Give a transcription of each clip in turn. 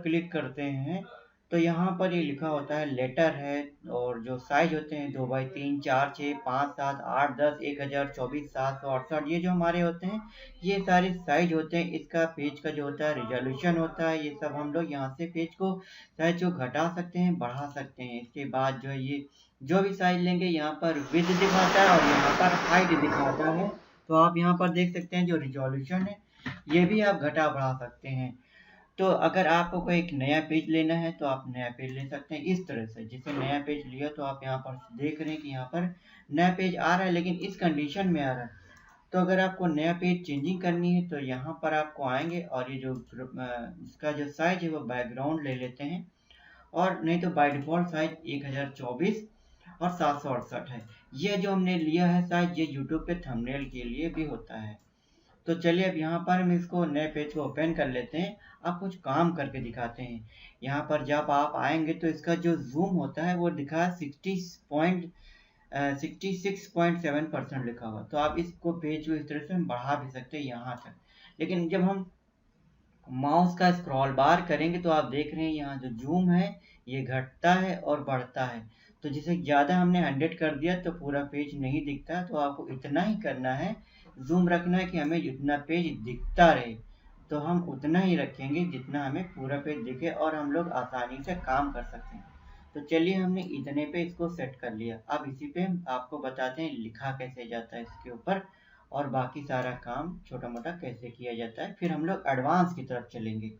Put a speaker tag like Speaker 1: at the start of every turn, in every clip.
Speaker 1: Click करते हैं तो यहाँ पर ये लिखा होता है लेटर है, और जो साइज होते हैं 2x3, 4, 6, 5, 7, 8, 10, 1000, 24, 768, ये जो हमारे होते हैं ये सारे साइज होते हैं। इसका पेज का जो होता है रिजोल्यूशन होता है, ये सब हम लोग यहाँ से पेज को साइज को घटा सकते हैं, बढ़ा सकते हैं। इसके बाद जो है ये जो भी साइज लेंगे यहाँ पर विड्थ दिखाता है और यहाँ पर हाइट दिखाता है। तो आप यहाँ पर देख सकते हैं जो रिजोल्यूशन है ये भी आप घटा बढ़ा सकते हैं। तो अगर आपको कोई एक नया पेज लेना है तो आप नया पेज ले सकते हैं इस तरह से। जैसे नया पेज लिया तो आप यहाँ पर देख रहे हैं कि यहाँ पर नया पेज आ रहा है, लेकिन इस कंडीशन में आ रहा है। तो अगर आपको नया पेज चेंजिंग करनी है तो यहाँ पर आपको आएंगे और ये जो इसका जो साइज है वो बैकग्राउंड ले लेते हैं, और नहीं तो बाय डिफ़ॉल्ट साइज 1024 और 768 है। ये जो हमने लिया है साइज ये यूट्यूब के थंबनेल के लिए भी होता है। तो चलिए अब यहाँ पर हम इसको नए पेज को ओपन कर लेते हैं। अब कुछ काम करके दिखाते हैं। यहाँ पर जब आप आएंगे तो इसका जो जूम होता है वो दिखा 66.7% लिखा हुआ। तो आप इसको पेज को इस तरह से हम बढ़ा भी सकते हैं यहाँ तक। लेकिन जब हम माउस का स्क्रॉल बार करेंगे तो आप देख रहे हैं यहाँ जो जूम है ये घटता है और बढ़ता है। तो जैसे ज़्यादा हमने 100 कर दिया तो पूरा पेज नहीं दिखता, तो आपको इतना ही करना है, जूम रखना है कि हमें जितना पेज दिखता रहे। तो हम उतना ही रखेंगे जितना हमें पूरा पेज दिखे और हम लोग आसानी से काम कर सकते हैं। तो चलिए हमने इतने पे इसको सेट कर लिया। अब इसी पे आपको बताते हैं लिखा कैसे जाता है इसके ऊपर, और बाकी सारा काम छोटा मोटा कैसे किया जाता है। फिर हम लोग एडवांस की तरफ चलेंगे।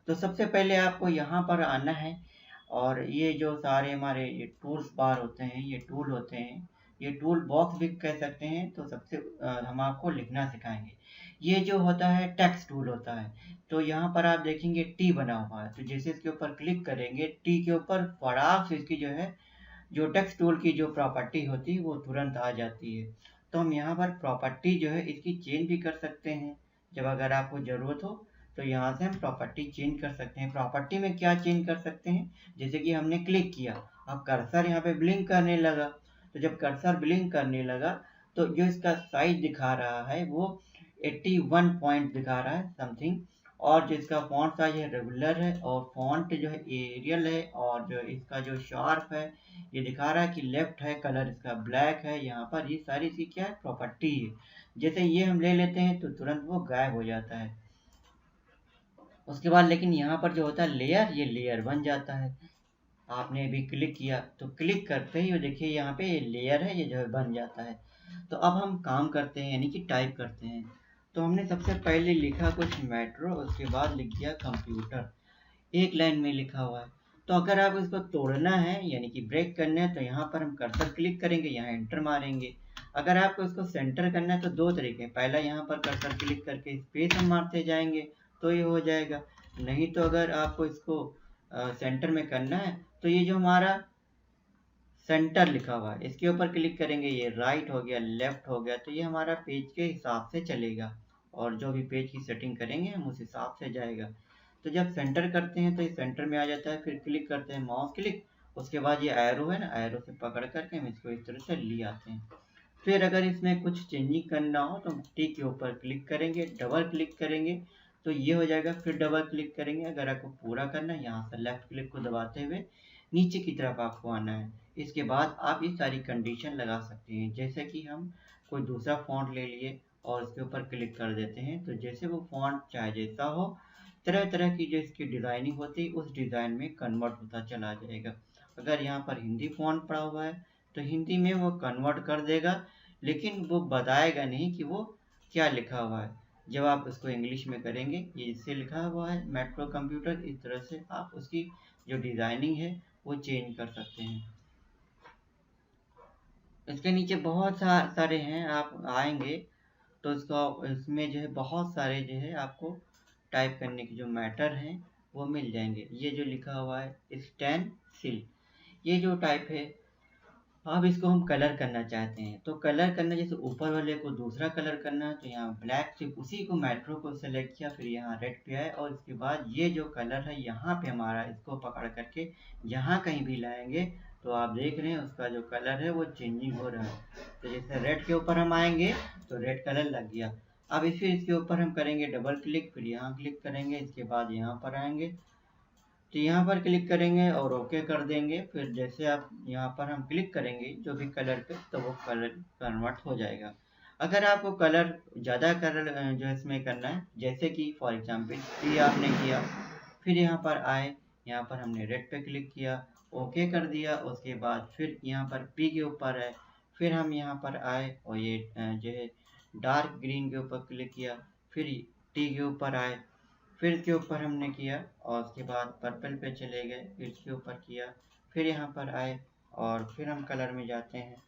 Speaker 1: तो सबसे पहले आपको यहाँ पर आना है, और ये जो सारे हमारे ये टूल्स बार होते हैं, ये टूल होते हैं, ये टूल बॉक्स भी कह सकते हैं। तो सबसे हम आपको लिखना सिखाएंगे। ये जो होता है टेक्स्ट टूल होता है। तो यहाँ पर आप देखेंगे टी बना हुआ है, तो जैसे इसके ऊपर क्लिक करेंगे टी के ऊपर फटाक से इसकी जो है जो टेक्स्ट टूल की जो प्रॉपर्टी होती है वो तुरंत आ जाती है। तो हम यहाँ पर प्रॉपर्टी जो है इसकी चेंज भी कर सकते हैं जब अगर आपको ज़रूरत हो। तो यहाँ से हम प्रॉपर्टी चेंज कर सकते हैं। प्रॉपर्टी में क्या चेंज कर सकते हैं, जैसे कि हमने क्लिक किया, अब कर्सर यहाँ पे ब्लिंक करने लगा। तो जब कर्सर ब्लिंक करने लगा तो जो इसका साइज दिखा रहा है वो 81 पॉइंट दिखा रहा है समथिंग, और जो इसका फॉन्ट साइज है रेगुलर है, और फॉन्ट जो है एरियल है, और जो इसका जो शार्प है ये दिखा रहा है कि लेफ्ट है, कलर इसका ब्लैक है। यहाँ पर ये सारी इसकी क्या है प्रॉपर्टी है। जैसे ये हम ले लेते हैं तो तुरंत वो गायब हो जाता है। उसके बाद लेकिन यहाँ पर जो होता है लेयर, ये लेयर बन जाता है। आपने भी क्लिक किया तो क्लिक करते ही देखिए यहाँ पे ये लेयर है, ये जो है बन जाता है। तो अब हम काम करते हैं यानी कि टाइप करते हैं। तो हमने सबसे पहले लिखा कुछ मेट्रो, उसके बाद लिख दिया कंप्यूटर, एक लाइन में लिखा हुआ है। तो अगर आप इसको तोड़ना है यानी कि ब्रेक करना है तो यहाँ पर हम कर्सर क्लिक करेंगे, यहाँ एंटर मारेंगे। अगर आपको इसको सेंटर करना है तो दो तरीके, पहला यहाँ पर कर्सर क्लिक करके स्पेस हम मारते जाएंगे तो ये हो जाएगा। नहीं तो अगर आपको इसको सेंटर में करना है तो ये जो हमारा सेंटर लिखा हुआ है इसके ऊपर क्लिक करेंगे, ये राइट हो गया, लेफ्ट हो गया, तो ये हमारा पेज के हिसाब से चलेगा। और जो भी पेज की सेटिंग करेंगे हम उस हिसाब से जाएगा। तो जब सेंटर करते हैं तो ये सेंटर में आ जाता है, फिर क्लिक करते हैं माउस क्लिक, उसके बाद ये एरो है ना, एरो से पकड़ करके हम इसको इस तरह से ले आते हैं। फिर अगर इसमें कुछ चेंजिंग करना हो तो टी के ऊपर क्लिक करेंगे, डबल क्लिक करेंगे तो ये हो जाएगा, फिर डबल क्लिक करेंगे। अगर आपको पूरा करना है यहाँ से लेफ्ट क्लिक को दबाते हुए नीचे की तरफ आपको आना है। इसके बाद आप ये सारी कंडीशन लगा सकते हैं। जैसे कि हम कोई दूसरा फॉन्ट ले लिए और इसके ऊपर क्लिक कर देते हैं, तो जैसे वो फॉन्ट चाहे जैसा हो, तरह तरह की जो इसकी डिज़ाइनिंग होती है उस डिज़ाइन में कन्वर्ट होता चला जाएगा। अगर यहाँ पर हिंदी फॉन्ट पड़ा हुआ है तो हिंदी में वो कन्वर्ट कर देगा, लेकिन वो बताएगा नहीं कि वो क्या लिखा हुआ है। जब आप उसको इंग्लिश में करेंगे, ये इससे लिखा हुआ है मेट्रो कंप्यूटर, इस तरह से आप उसकी जो डिज़ाइनिंग है वो चेंज कर सकते हैं। इसके नीचे बहुत सारे हैं, आप आएंगे तो इसमें जो है बहुत सारे जो है आपको टाइप करने की जो मैटर हैं वो मिल जाएंगे। ये जो लिखा हुआ है स्टेंसिल, ये जो टाइप है, अब इसको हम कलर करना चाहते हैं। तो कलर करना, जैसे ऊपर वाले को दूसरा कलर करना है तो यहाँ ब्लैक से उसी को मेट्रो को सेलेक्ट किया, फिर यहाँ रेड पे आए, और इसके बाद ये जो कलर है यहाँ पे हमारा इसको पकड़ करके यहाँ कहीं भी लाएंगे तो आप देख रहे हैं उसका जो कलर है वो चेंजिंग हो रहा है। तो जैसे रेड के ऊपर हम आएंगे तो रेड कलर लग गया। अब फिर इसके ऊपर हम करेंगे डबल क्लिक, फिर यहाँ क्लिक करेंगे, इसके बाद यहाँ पर आएंगे तो यहाँ पर क्लिक करेंगे और ओके कर देंगे। फिर जैसे आप यहाँ पर हम क्लिक करेंगे जो भी कलर पे, तो वो कलर कन्वर्ट हो जाएगा। अगर आपको कलर ज़्यादा कलर जो इसमें करना है, जैसे कि फॉर एग्जांपल ये आपने किया, फिर यहाँ पर आए, यहाँ पर हमने रेड पे क्लिक किया, ओके कर दिया। उसके बाद फिर यहाँ पर पी के ऊपर है, फिर हम यहाँ पर आए और ये जो है डार्क ग्रीन के ऊपर क्लिक किया, फिर टी के ऊपर आए, फिर इसके ऊपर हमने किया और उसके बाद पर्पल पे चले गए, फिर इसके ऊपर किया, फिर यहाँ पर आए और फिर हम कलर में जाते हैं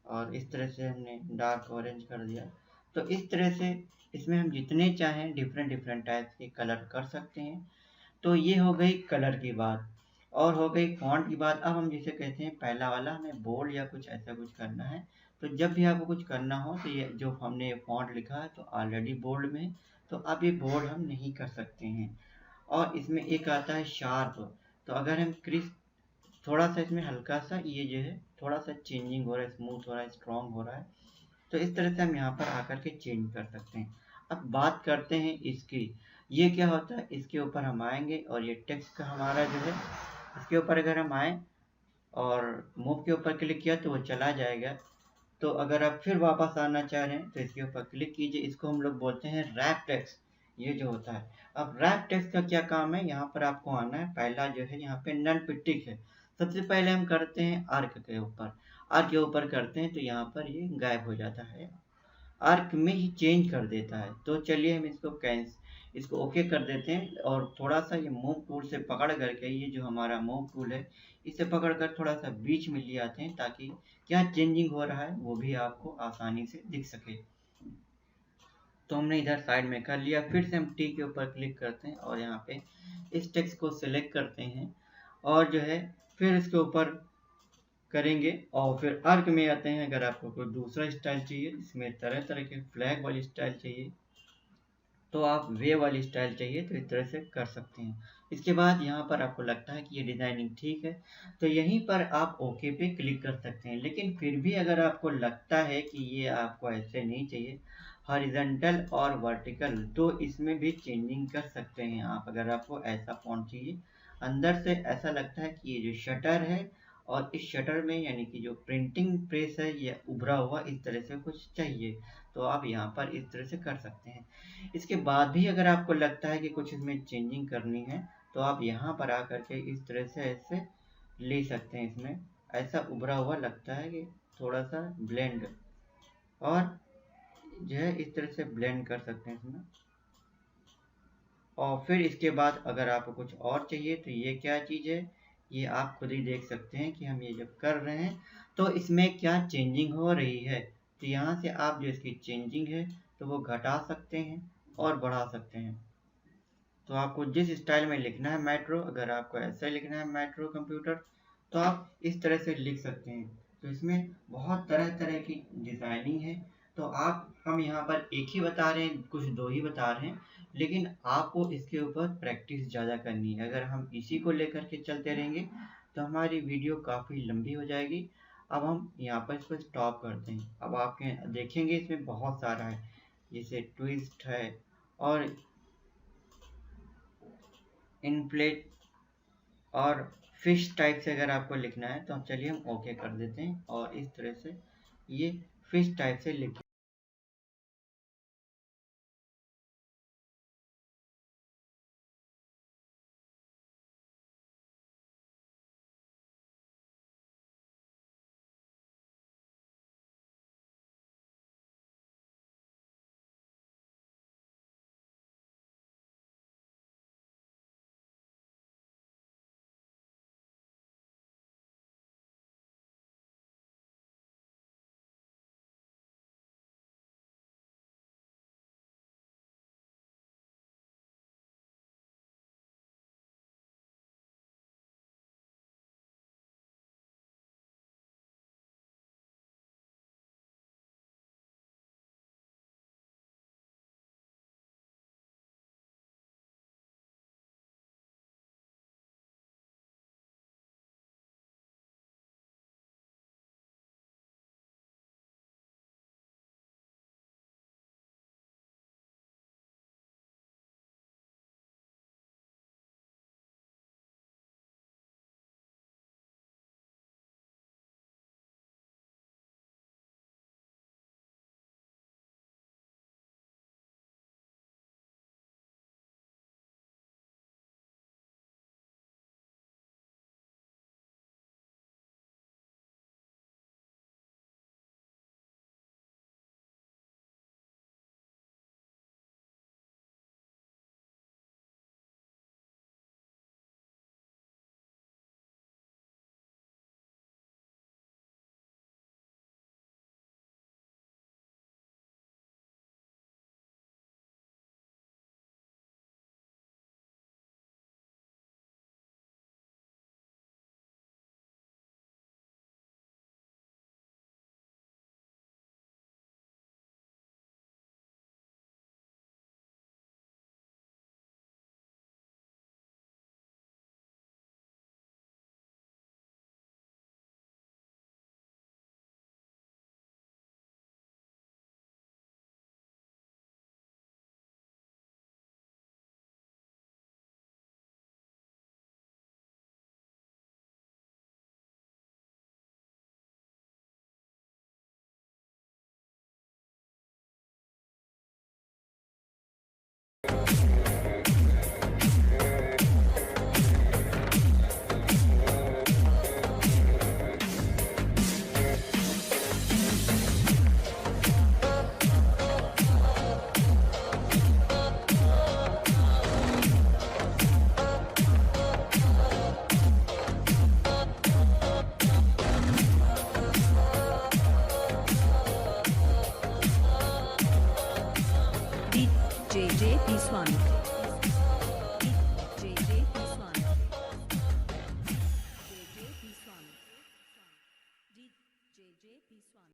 Speaker 1: और इस तरह से हमने डार्क ऑरेंज कर दिया। तो इस तरह से इसमें हम जितने चाहें डिफरेंट डिफरेंट टाइप्स के कलर कर सकते हैं। तो ये हो गई कलर की बात और हो गई फ़ॉन्ट की बात। अब हम जिसे कहते हैं पहला वाला, हमें बोल्ड या कुछ ऐसा कुछ करना है, तो जब भी आपको कुछ करना हो तो ये जो हमने ये फ़ॉन्ट लिखा है तो ऑलरेडी बोल्ड में, तो अब ये बोल्ड हम नहीं कर सकते हैं। और इसमें एक आता है शार्प, तो अगर हम क्रिस थोड़ा सा इसमें हल्का सा ये जो है थोड़ा सा चेंजिंग हो रहा है, स्मूथ हो रहा है, स्ट्रॉन्ग हो रहा है, तो इस तरह से हम यहाँ पर आकर के चेंज कर सकते हैं। अब बात करते हैं इसकी, ये क्या होता है, इसके ऊपर हम आएंगे और ये टेक्स्ट का हमारा जो है, इसके ऊपर अगर हम आए और मूव के ऊपर क्लिक किया तो वो चला जाएगा। तो अगर आप फिर वापस आना चाह रहे हैं तो इसके ऊपर क्लिक कीजिए, इसको हम लोग बोलते हैं रैप टेक्स्ट, ये जो होता है। अब रैप टेक्स्ट का क्या काम है, यहाँ पर आपको आना है, पहला जो है यहाँ पे नन पे टिक है, सबसे पहले हम करते हैं आर्क के ऊपर, आर्क के ऊपर करते हैं तो यहाँ पर ये गायब हो जाता है, आर्क में ही चेंज कर देता है। तो चलिए हम इसको ओके कर देते हैं और थोड़ा सा ये मूव टूल से पकड़ करके, ये जो हमारा मूव टूल है इसे पकड़ कर थोड़ा सा बीच में ले आते हैं ताकि क्या चेंजिंग हो रहा है वो भी आपको आसानी से दिख सके। तो हमने इधर साइड में कर लिया, फिर से हम टी के ऊपर क्लिक करते हैं और यहाँ पे इस टेक्स्ट को सिलेक्ट करते हैं और जो है फिर इसके ऊपर करेंगे और फिर आर्क में आते हैं। अगर आपको कोई दूसरा स्टाइल चाहिए इसमें तरह तरह के फ्लैग वाली स्टाइल चाहिए, तो आप वे वाली स्टाइल चाहिए तो इस तरह से कर सकते हैं। इसके बाद यहाँ पर आपको लगता है कि ये डिज़ाइनिंग ठीक है तो यहीं पर आप ओके पे क्लिक कर सकते हैं। लेकिन फिर भी अगर आपको लगता है कि ये आपको ऐसे नहीं चाहिए, हॉरिजॉन्टल और वर्टिकल, तो इसमें भी चेंजिंग कर सकते हैं आप। अगर आपको ऐसा फ़ॉन्ट चाहिए, अंदर से ऐसा लगता है कि ये जो शटर है और इस शटर में यानी कि जो प्रिंटिंग प्रेस है ये उभरा हुआ इस तरह से कुछ चाहिए, तो आप यहाँ पर इस तरह से कर सकते हैं। इसके बाद भी अगर आपको लगता है कि कुछ इसमें चेंजिंग करनी है तो आप यहाँ पर आकर के इस तरह से ऐसे ले सकते हैं। इसमें ऐसा उभरा हुआ लगता है कि थोड़ा सा ब्लेंड, और जो है इस तरह से ब्लेंड कर सकते हैं इसमें। और फिर इसके बाद अगर आपको कुछ और चाहिए तो ये क्या चीज़ है, ये आप खुद ही देख सकते हैं कि हम ये जब कर रहे हैं तो इसमें क्या चेंजिंग हो रही है। तो यहाँ से आप जो इसकी चेंजिंग है तो वो घटा सकते हैं और बढ़ा सकते हैं। तो आपको जिस स्टाइल में लिखना है मेट्रो, अगर आपको ऐसे लिखना है मेट्रो कंप्यूटर, तो आप इस तरह से लिख सकते हैं। तो इसमें बहुत तरह तरह की डिज़ाइनिंग है। तो आप हम यहाँ पर एक ही बता रहे हैं, कुछ दो ही बता रहे हैं, लेकिन आपको इसके ऊपर प्रैक्टिस ज़्यादा करनी है। अगर हम इसी को लेकर के चलते रहेंगे तो हमारी वीडियो काफ़ी लंबी हो जाएगी। अब हम यहाँ पर इसको स्टॉप करते हैं। अब आपके देखेंगे इसमें बहुत सारा है, जैसे ट्विस्ट है और इनफ्लेट और फिश टाइप से अगर आपको लिखना है तो चलिए हम ओके कर देते हैं और इस तरह से ये फिश टाइप से लिख
Speaker 2: Swami. JJ P. Swami. JJ P. Swami. JJ P. Swami.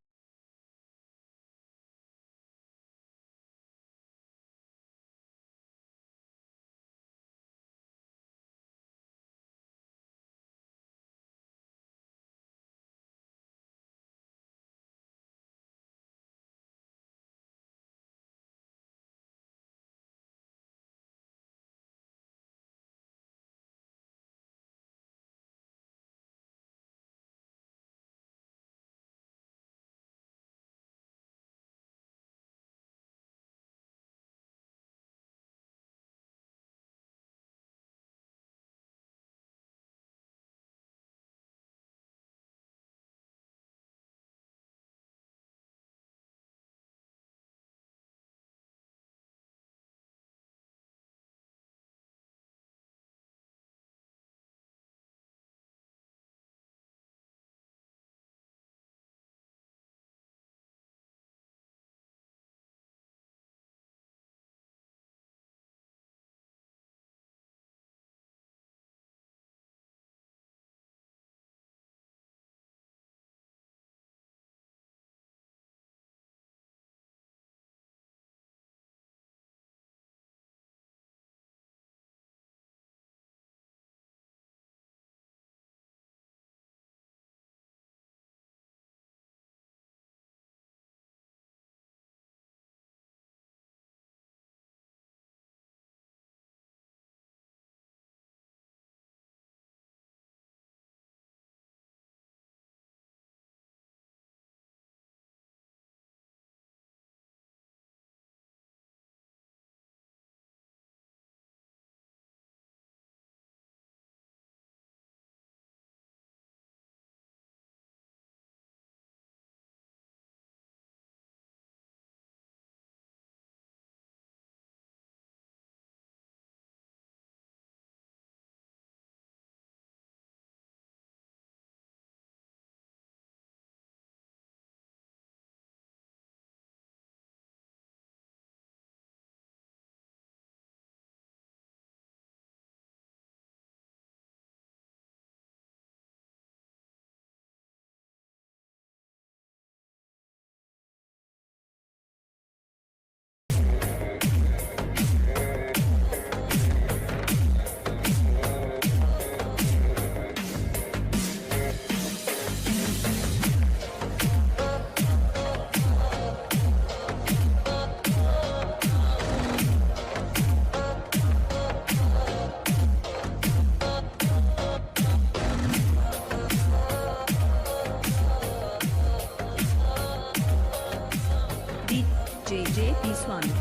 Speaker 2: JJ P. Swami.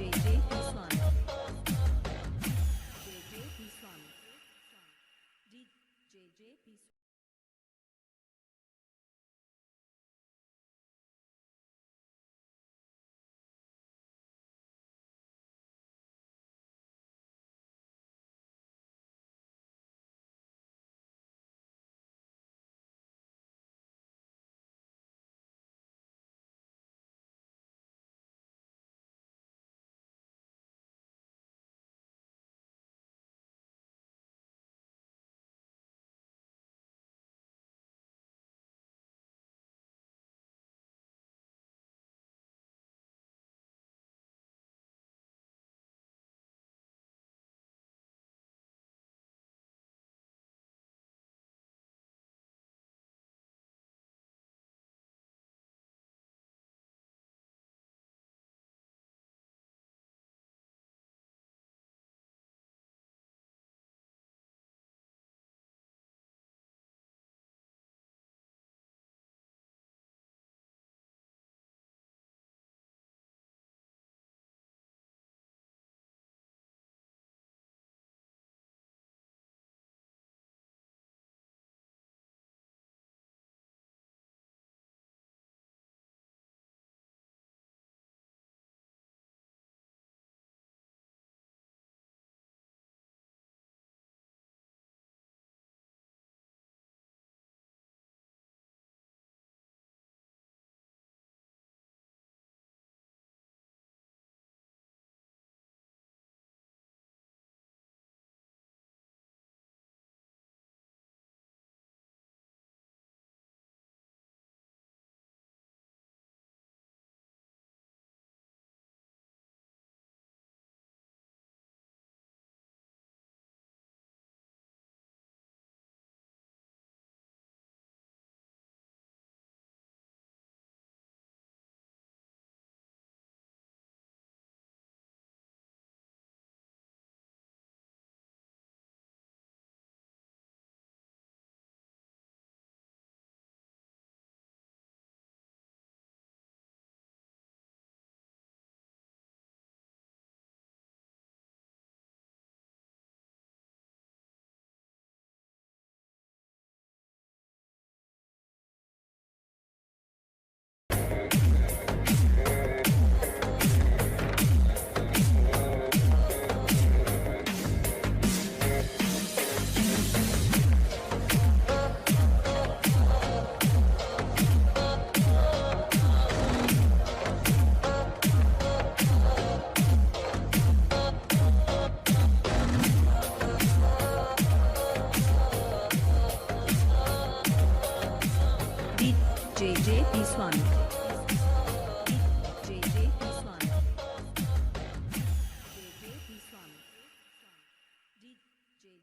Speaker 2: JJ P. Swami. JJ P. Swami. JJ P. Swami.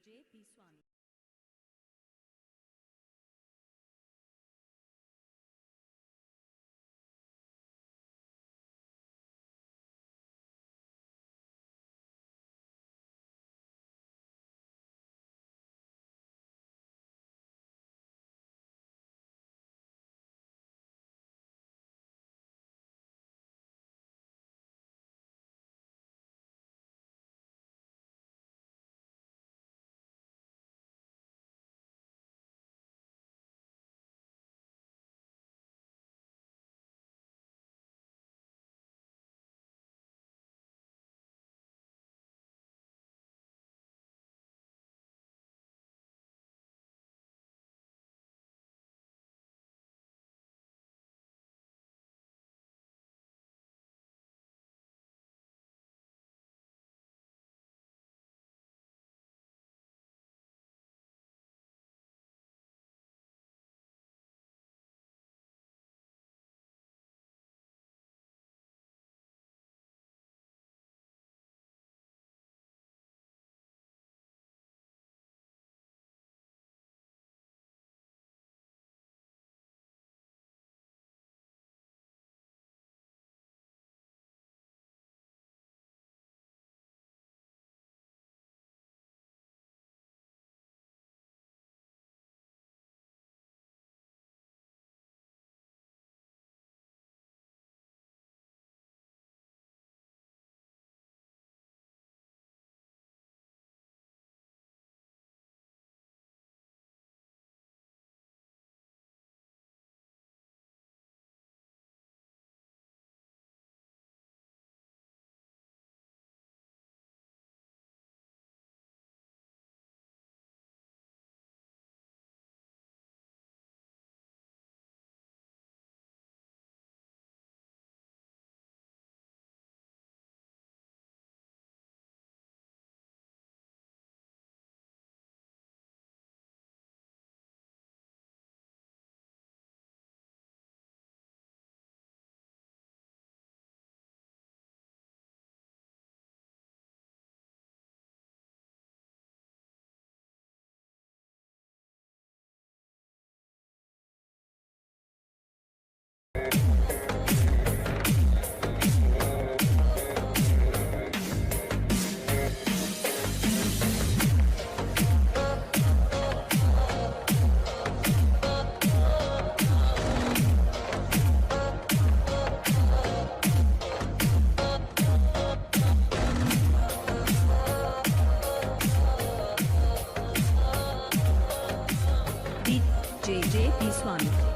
Speaker 2: DJ P Swami. DJ P Swami.